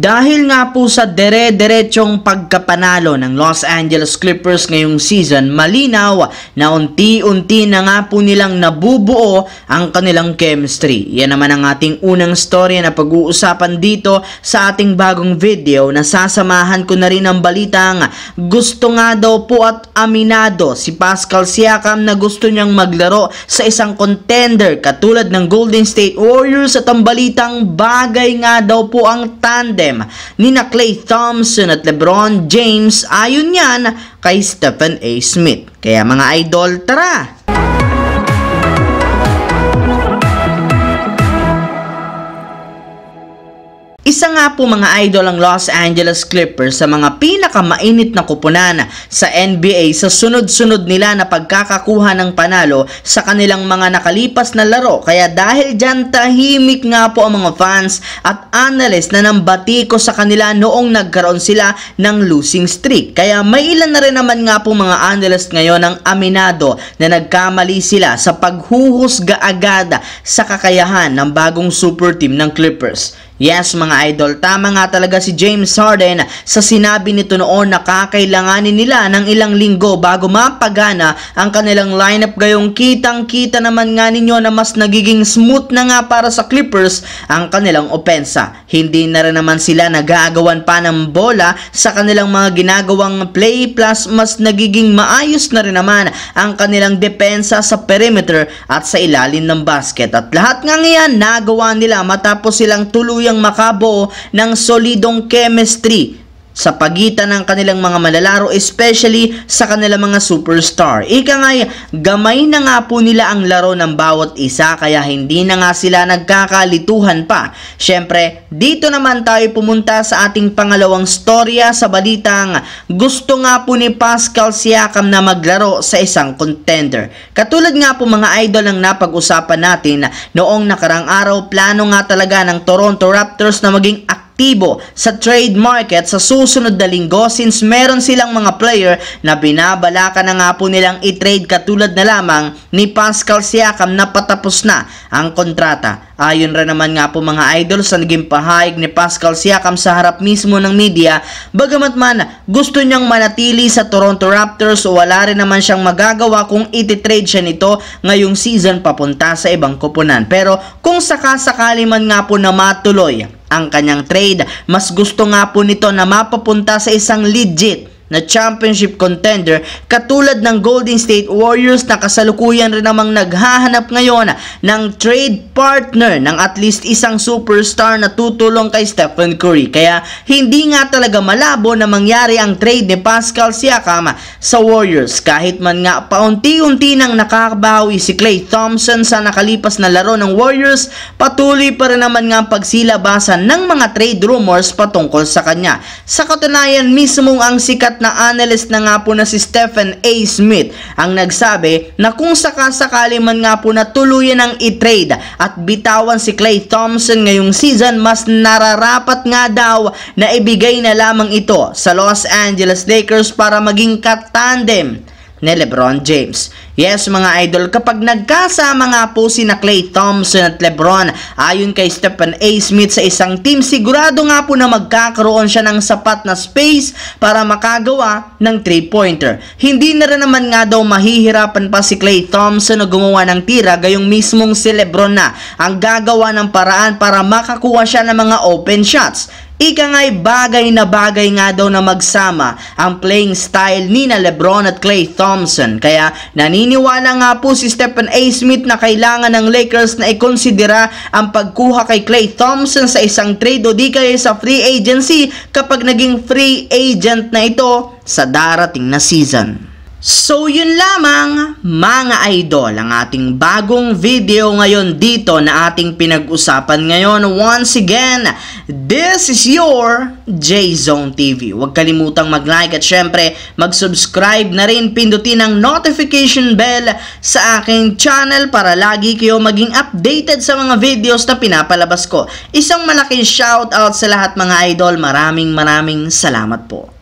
Dahil nga po sa dire-diretsong pagkapanalo ng Los Angeles Clippers ngayong season, malinaw na unti-unti na nga po nilang nabubuo ang kanilang chemistry. Yan naman ang ating unang story na pag-uusapan dito sa ating bagong video na sasamahan ko na rin ang balitang gusto nga daw po at aminado si Pascal Siakam na gusto niyang maglaro sa isang contender katulad ng Golden State Warriors at ang balitang bagay nga daw po ang tandem nina Klay Thompson at LeBron James ayon yan kay Stephen A. Smith. Kaya mga idol, tara! Isa nga po mga idol ang Los Angeles Clippers sa mga pinakamainit na kupunan sa NBA sa sunod-sunod nila na pagkakakuha ng panalo sa kanilang mga nakalipas na laro. Kaya dahil dyan tahimik nga po ang mga fans at analyst na nambati ko sa kanila noong nagkaroon sila ng losing streak. Kaya may ilan na rin naman nga po mga analyst ngayon ang aminado na nagkamali sila sa paghuhusga agad sa kakayahan ng bagong super team ng Clippers. Yes mga idol, tama nga talaga si James Harden sa sinabi nito noon na kakailanganin nila ng ilang linggo bago mapagana ang kanilang lineup. Gayong kitang-kita naman nga ninyo na mas nagiging smooth na nga para sa Clippers ang kanilang opensa. Hindi na rin naman sila nag-aagawan pa ng bola sa kanilang mga ginagawang play, plus mas nagiging maayos na rin naman ang kanilang depensa sa perimeter at sa ilalim ng basket. At lahat nga ngayon nagawa nila matapos silang tuluyang makabuo ng solidong chemistry sa pagitan ng kanilang mga malalaro, especially sa kanilang mga superstar. Ika nga, gamay na nga po nila ang laro ng bawat isa kaya hindi na nga sila nagkakalituhan pa. Syempre, dito naman tayo pumunta sa ating pangalawang storya sa balitang gusto nga po ni Pascal Siakam na maglaro sa isang contender. Katulad nga po mga idol ang napag-usapan natin noong nakarang araw, plano nga talaga ng Toronto Raptors na maging aktibo sa trade market sa susunod na linggo since meron silang mga player na binabalaka na nga po nilang i-trade katulad na lamang ni Pascal Siakam na patapos na ang kontrata. Ayon rin naman nga po mga idol sa naging pahayag ni Pascal Siakam sa harap mismo ng media, bagamat man gusto niyang manatili sa Toronto Raptors, wala rin naman siyang magagawa kung iti-trade siya nito ngayong season papunta sa ibang koponan. Pero kung sakasakali man nga po na matuloy ang kanyang trade, mas gusto nga po nito na mapapunta sa isang legit na championship contender katulad ng Golden State Warriors na kasalukuyan rin namang naghahanap ngayon ng trade partner ng at least isang superstar na tutulong kay Stephen Curry. Kaya hindi nga talaga malabo na mangyari ang trade ni Pascal Siakam sa Warriors. Kahit man nga paunti-unti nang nakakabawi si Klay Thompson sa nakalipas na laro ng Warriors, patuloy pa rin naman nga ang pagsilabasan ng mga trade rumors patungkol sa kanya. Sa katunayan mismong ang sikat na analyst na nga po na si Stephen A. Smith ang nagsabi na kung sakasakali man nga po na tuluyan ang i-trade at bitawan si Klay Thompson ngayong season, mas nararapat nga daw na ibigay na lamang ito sa Los Angeles Lakers para maging katandem ni LeBron James. Yes mga idol, kapag nagkasama nga po sina Klay Thompson at LeBron ayon kay Stephen A. Smith sa isang team, sigurado nga po na magkakaroon siya ng sapat na space para makagawa ng 3-pointer. Hindi na rin naman nga daw mahihirapan pa si Klay Thompson na gumawa ng tira, gayong mismong si LeBron na ang gagawa ng paraan para makakuha siya ng mga open shots. Ika nga'y bagay na bagay nga daw na magsama ang playing style ni na LeBron at Klay Thompson. Kaya naniniwala nga po si Stephen A. Smith na kailangan ng Lakers na ikonsidera ang pagkuha kay Klay Thompson sa isang trade o di kaya sa free agency kapag naging free agent na ito sa darating na season. So yun lamang mga idol ang ating bagong video ngayon dito na ating pinag-usapan ngayon. Once again, this is your J-Zone TV. Huwag kalimutang mag-like at syempre mag-subscribe na rin, pindutin ang notification bell sa aking channel para lagi kayo maging updated sa mga videos na pinapalabas ko. Isang malaking shoutout sa lahat mga idol. Maraming salamat po.